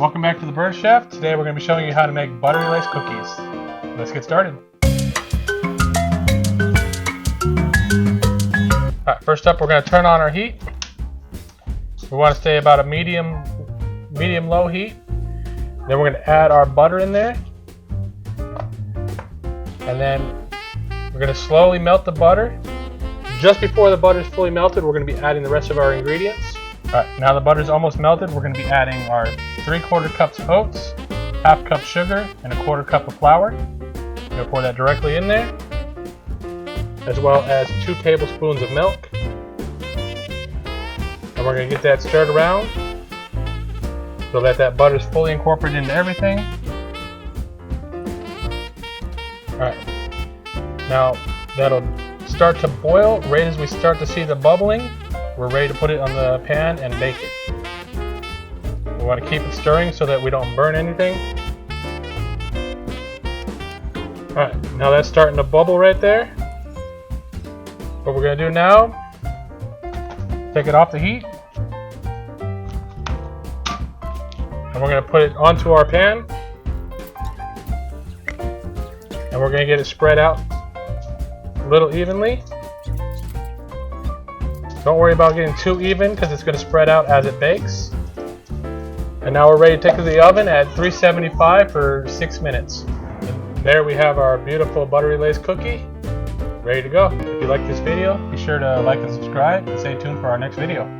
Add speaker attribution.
Speaker 1: Welcome back to the Bird Chef. Today we're going to be showing you how to make buttery lace cookies. Let's get started. Alright, first up we're going to turn on our heat. We want to stay about a medium-low heat. Then we're going to add our butter in there. And then we're going to slowly melt the butter. Just before the butter is fully melted, we're going to be adding the rest of our ingredients. Alright, now the butter is almost melted. We're going to be adding our 3/4 cups oats, 1/2 cup sugar, and 1/4 cup of flour. We're going to pour that directly in there, as well as 2 tablespoons of milk. And we're going to get that stirred around so that butter is fully incorporated into everything. Alright, now that'll start to boil. Right as we start to see the bubbling, we're ready to put it on the pan and bake it. We want to keep it stirring so that we don't burn anything. Alright, now that's starting to bubble right there. What we're going to do now, take it off the heat. And we're going to put it onto our pan. And we're going to get it spread out a little evenly. Don't worry about getting too even because it's going to spread out as it bakes. And now we're ready to take it to the oven at 375 for 6 minutes. And there we have our beautiful buttery lace cookie ready to go. If you like this video, be sure to like and subscribe and stay tuned for our next video.